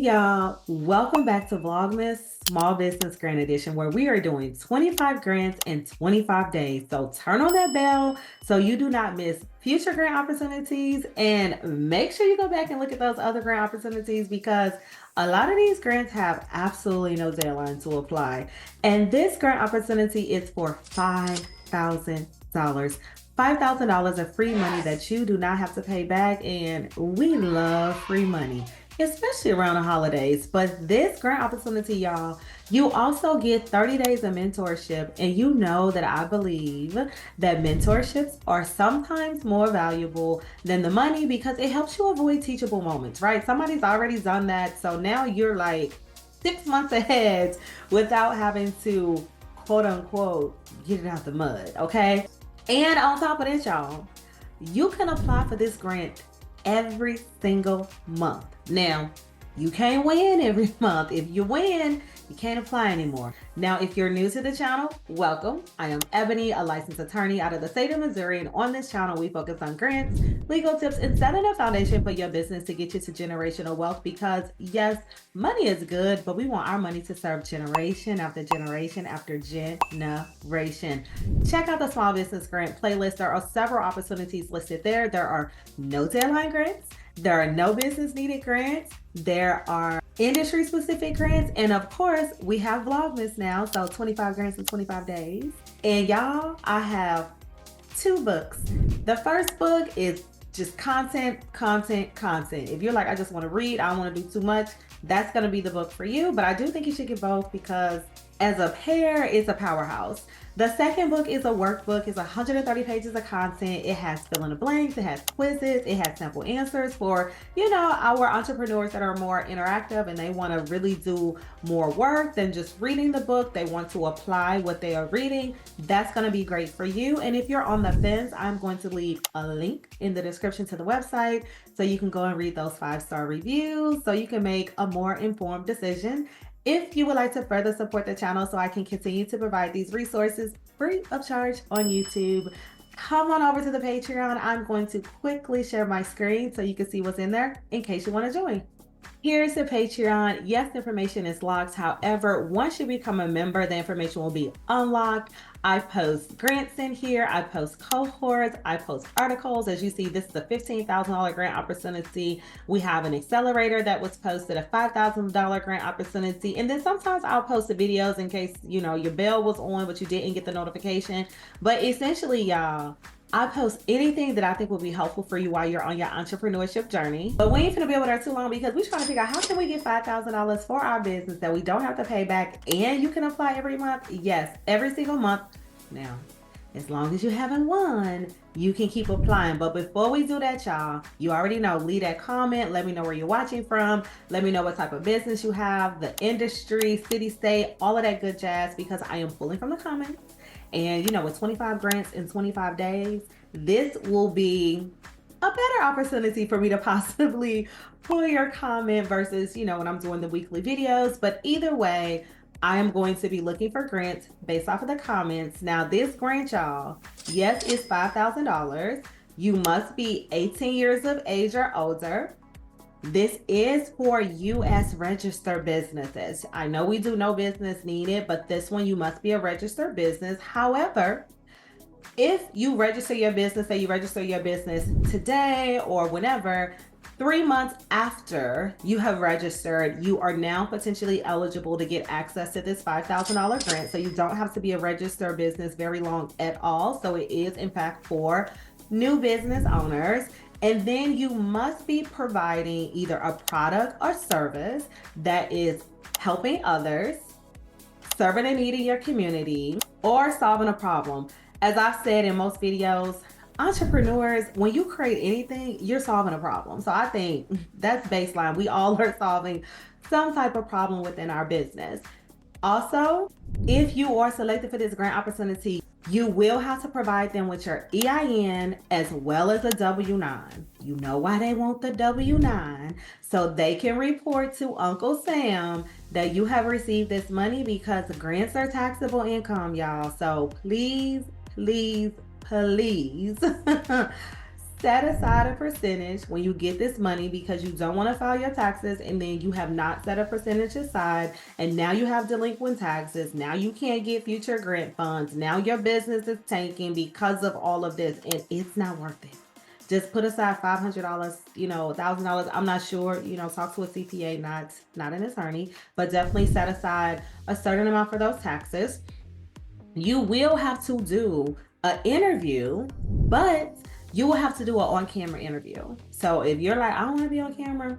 Y'all, welcome back to Vlogmas Small Business Grant Edition, where we are doing 25 grants in 25 days. So turn on that bell so you do not miss future grant opportunities, and make sure you go back and look at those other grant opportunities because a lot of these grants have absolutely no deadline to apply. And this grant opportunity is for $5,000. $5,000 of free money that you do not have to pay back, and we love free money, especially around the holidays. But this grant opportunity, y'all, you also get 30 days of mentorship. And you know that I believe that mentorships are sometimes more valuable than the money because it helps you avoid teachable moments, right? Somebody's already done that. So now you're like 6 months ahead without having to, quote unquote, get it out the mud, okay? And on top of that, y'all, you can apply for this grant every single month. Now, you can't win every month. If you win, you can't apply anymore. Now, if you're new to the channel, welcome. I am Ebony, a licensed attorney out of the state of Missouri, and on this channel, we focus on grants, legal tips, and setting a foundation for your business to get you to generational wealth because, yes, money is good, but we want our money to serve generation after generation after generation. Check out the Small Business Grant playlist. There are several opportunities listed there. There are no deadline grants. There are no business needed grants. There are industry specific grants. And of course, we have Vlogmas now. So 25 grants in 25 days. And y'all, I have two books. The first book is just content. If you're like, I just want to read, I don't want to do too much, that's going to be the book for you. But I do think you should get both because as a pair, it's a powerhouse. The second book is a workbook. It's 130 pages of content. It has fill in the blanks. It has quizzes. It has sample answers for, our entrepreneurs that are more interactive and they want to really do more work than just reading the book. They want to apply what they are reading. That's going to be great for you. And if you're on the fence, I'm going to leave a link in the description to the website so you can go and read those 5-star reviews so you can make a more informed decision. If you would like to further support the channel so I can continue to provide these resources free of charge on YouTube, come on over to the Patreon. I'm going to quickly share my screen so you can see what's in there in case you want to join. Here's the Patreon. Yes, the information is locked. However, once you become a member, the information will be unlocked. I post grants in here. I post cohorts. I post articles. As you see, this is a $15,000 grant opportunity. We have an accelerator that was posted, a $5,000 grant opportunity. And then sometimes I'll post the videos in case, your bell was on, but you didn't get the notification. But essentially, y'all, I post anything that I think will be helpful for you while you're on your entrepreneurship journey. But we ain't gonna be over there too long because we're trying to figure out how can we get $5,000 for our business that we don't have to pay back and you can apply every month. Yes, every single month. Now, as long as you haven't won, you can keep applying. But before we do that, y'all, you already know, leave that comment. Let me know where you're watching from. Let me know what type of business you have, the industry, city, state, all of that good jazz because I am pulling from the comments. And with 25 grants in 25 days, this will be a better opportunity for me to possibly pull your comment versus, when I'm doing the weekly videos. But either way, I am going to be looking for grants based off of the comments. Now, this grant, y'all, yes, is $5,000. You must be 18 years of age or older. This is for U.S. registered businesses. I know we do no business needed, but this one you must be a registered business. However, if you register your business, say you register your business today or whenever, 3 months after you have registered, you are now potentially eligible to get access to this $5,000 grant. So you don't have to be a registered business very long at all. So it is in fact for new business owners. And then you must be providing either a product or service that is helping others, serving a need in your community, or solving a problem. As I've said in most videos, entrepreneurs, when you create anything, you're solving a problem. So I think that's baseline. We all are solving some type of problem within our business. Also, if you are selected for this grant opportunity, you will have to provide them with your EIN as well as a W-9. You know why they want the W-9? So they can report to Uncle Sam that you have received this money because grants are taxable income, y'all. So please set aside a percentage when you get this money because you don't want to file your taxes and then you have not set a percentage aside and now you have delinquent taxes. Now you can't get future grant funds. Now your business is tanking because of all of this and it's not worth it. Just put aside $500, $1,000. I'm not sure, talk to a CPA, not an attorney, but definitely set aside a certain amount for those taxes. You will have to do an interview, but you will have to do an on-camera interview. So if you're like, I don't want to be on camera,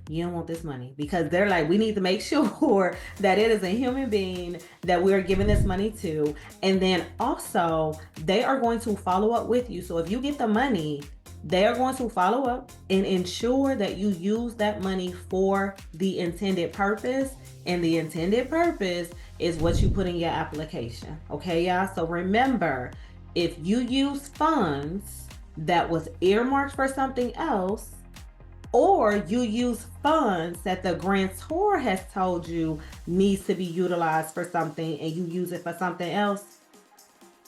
you don't want this money because they're like, we need to make sure that it is a human being that we're giving this money to. And then also they are going to follow up with you. So if you get the money, they are going to follow up and ensure that you use that money for the intended purpose. And the intended purpose is what you put in your application. Okay, y'all? So remember, if you use funds that was earmarked for something else, or you use funds that the grantor has told you needs to be utilized for something and you use it for something else,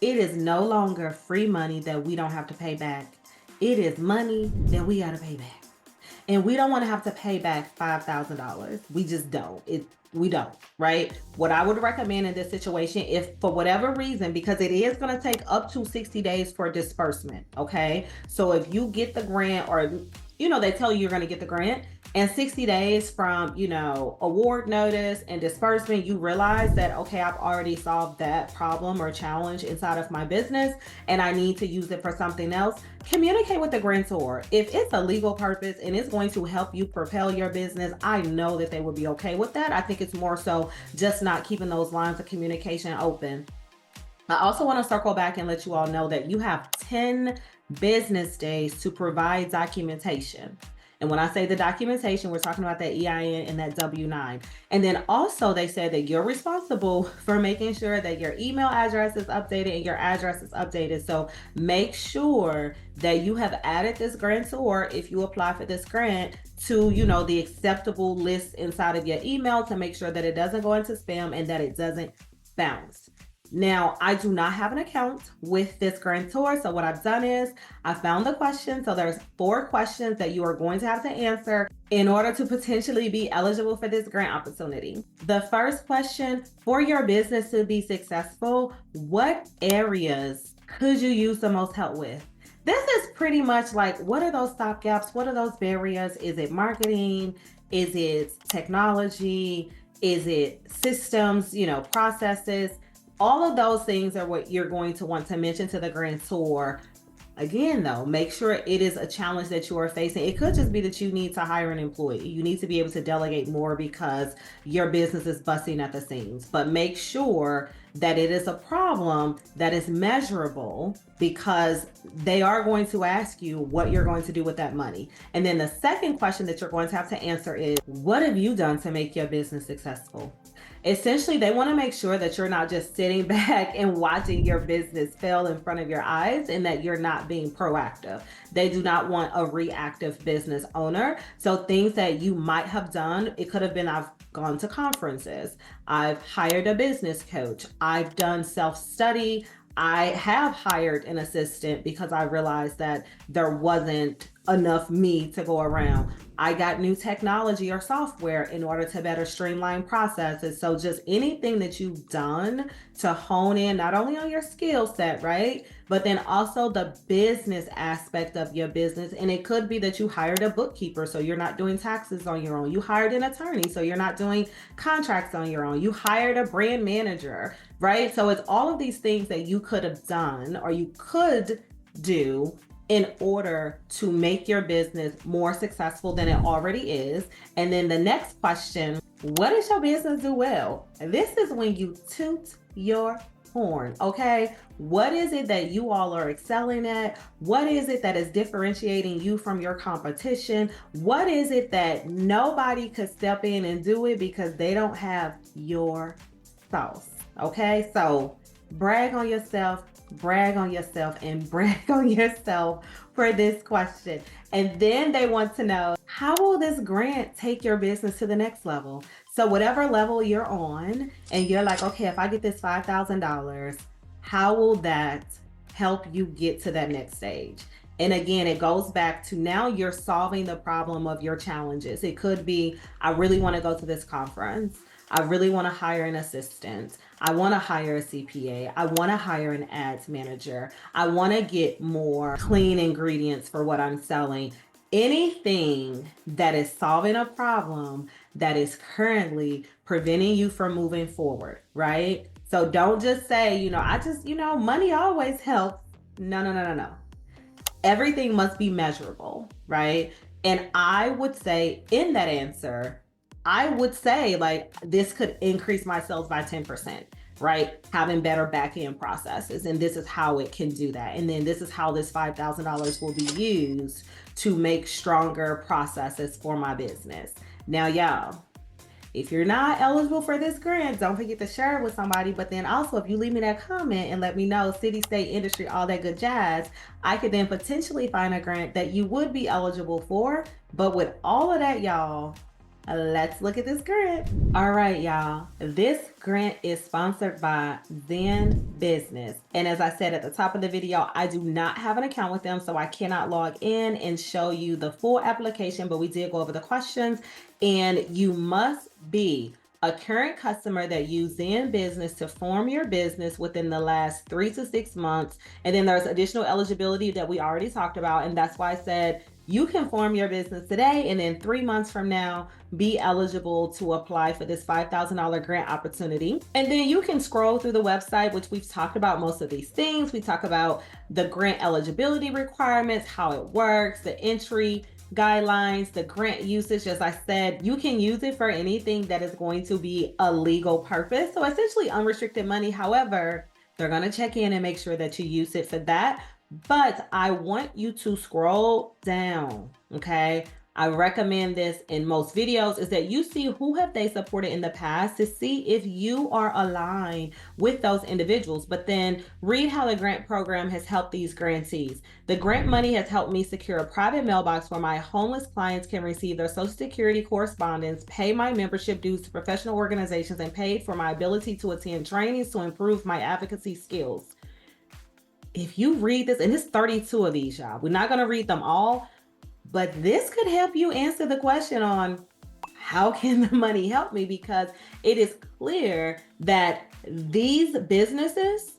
it is no longer free money that we don't have to pay back. It is money that we got to pay back. And we don't want to have to pay back $5,000. We just don't. We don't, right? What I would recommend in this situation, if for whatever reason, because it is going to take up to 60 days for disbursement, okay? So if you get the grant or, they tell you you're going to get the grant and 60 days from, award notice and disbursement, you realize that, okay, I've already solved that problem or challenge inside of my business and I need to use it for something else. Communicate with the grantor. If it's a legal purpose and it's going to help you propel your business, I know that they would be okay with that. I think it's more so just not keeping those lines of communication open. I also want to circle back and let you all know that you have 10 business days to provide documentation. And when I say the documentation, we're talking about that EIN and that W-9. And then also they said that you're responsible for making sure that your email address is updated and your address is updated. So make sure that you have added this grantor, if you apply for this grant, to, the acceptable list inside of your email to make sure that it doesn't go into spam and that it doesn't bounce. Now, I do not have an account with this grantor. So what I've done is I found the question. So there's 4 questions that you are going to have to answer in order to potentially be eligible for this grant opportunity. The first question, for your business to be successful, what areas could you use the most help with? This is pretty much like, what are those stop gaps? What are those barriers? Is it marketing? Is it technology? Is it systems, processes? All of those things are what you're going to want to mention to the grantor. Again, though, make sure it is a challenge that you are facing. It could just be that you need to hire an employee. You need to be able to delegate more because your business is busting at the seams. But make sure that it is a problem that is measurable because they are going to ask you what you're going to do with that money. And then the second question that you're going to have to answer is, what have you done to make your business successful? Essentially, they want to make sure that you're not just sitting back and watching your business fail in front of your eyes and that you're not being proactive. They do not want a reactive business owner. So things that you might have done, it could have been, I've gone to conferences, I've hired a business coach, I've done self-study, I have hired an assistant because I realized that there wasn't enough me to go around. I got new technology or software in order to better streamline processes. So just anything that you've done to hone in not only on your skill set, right? But then also the business aspect of your business. And it could be that you hired a bookkeeper, so you're not doing taxes on your own. You hired an attorney, so you're not doing contracts on your own. You hired a brand manager, right? So it's all of these things that you could have done or you could do in order to make your business more successful than it already is. And then the next question, what does your business do well? This is when you toot your horn, okay? What is it that you all are excelling at? What is it that is differentiating you from your competition? What is it that nobody could step in and do it because they don't have your sauce, okay? So brag on yourself, and brag on yourself for this question. And then they want to know, how will this grant take your business to the next level? So whatever level you're on and you're like, okay, if I get this $5,000, how will that help you get to that next stage? And again, it goes back to now you're solving the problem of your challenges. It could be, I really want to go to this conference. I really want to hire an assistant. I want to hire a CPA. I want to hire an ads manager. I want to get more clean ingredients for what I'm selling. Anything that is solving a problem that is currently preventing you from moving forward, right? So don't just say, I just, money always helps. No, no, no, no, no. Everything must be measurable, right? And I would say in that answer, I would say like this could increase my sales by 10%, right? Having better back end processes. And this is how it can do that. And then this is how this $5,000 will be used to make stronger processes for my business. Now, y'all, if you're not eligible for this grant, don't forget to share it with somebody. But then also, if you leave me that comment and let me know city, state, industry, all that good jazz, I could then potentially find a grant that you would be eligible for. But with all of that, y'all, let's look at this grant. All right, y'all. This grant is sponsored by Zen Business. And as I said at the top of the video, I do not have an account with them, so I cannot log in and show you the full application, but we did go over the questions. And you must be a current customer that used Zen Business to form your business within the last 3 to 6 months. And then there's additional eligibility that we already talked about. And that's why I said you can form your business today and then 3 months from now be eligible to apply for this $5,000 grant opportunity. And then you can scroll through the website, which we've talked about most of these things. We talk about the grant eligibility requirements, how it works, the entry guidelines, the grant usage. As I said, you can use it for anything that is going to be a legal purpose. So essentially unrestricted money. However, they're going to check in and make sure that you use it for that. But I want you to scroll down, okay? I recommend this in most videos is that you see who have they supported in the past to see if you are aligned with those individuals. But then read how the grant program has helped these grantees. The grant money has helped me secure a private mailbox where my homeless clients can receive their Social Security correspondence, pay my membership dues to professional organizations, and paid for my ability to attend trainings to improve my advocacy skills. If you read this, and it's 32 of these, y'all, we're not going to read them all, but this could help you answer the question on how can the money help me? Because it is clear that these businesses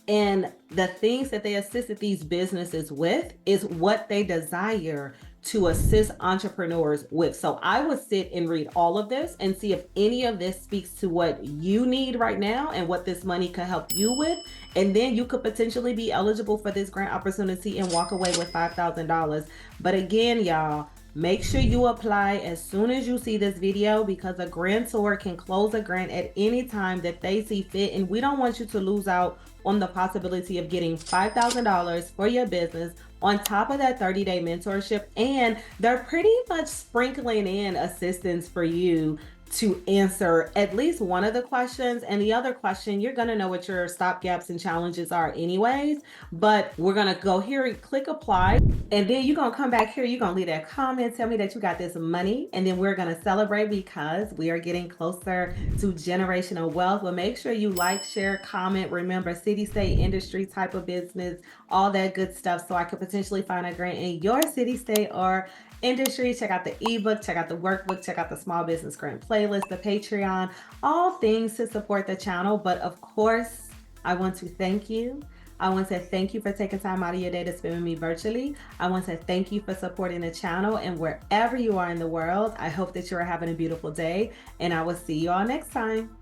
and the things that they assisted these businesses with is what they desire to assist entrepreneurs with. So I would sit and read all of this and see if any of this speaks to what you need right now and what this money could help you with. And then you could potentially be eligible for this grant opportunity and walk away with $5,000. But again, y'all, make sure you apply as soon as you see this video, because a grantor can close a grant at any time that they see fit. And we don't want you to lose out on the possibility of getting $5,000 for your business on top of that 30-day mentorship. And they're pretty much sprinkling in assistance for you to answer at least one of the questions. And the other question, you're going to know what your stopgaps and challenges are anyways, but we're going to go here and click apply. And then you're going to come back here. You're going to leave that comment, tell me that you got this money. And then we're going to celebrate because we are getting closer to generational wealth. But make sure you like, share, comment. Remember, city, state, industry, type of business, all that good stuff. So I could potentially find a grant in your city, state, or industry. Check out the ebook, check out the workbook, check out the small business grant playlist, the Patreon, all things to support the channel. But of course, I want to thank you. I want to thank you for taking time out of your day to spend with me virtually. I want to thank you for supporting the channel, and wherever you are in the world, I hope that you are having a beautiful day, and I will see you all next time.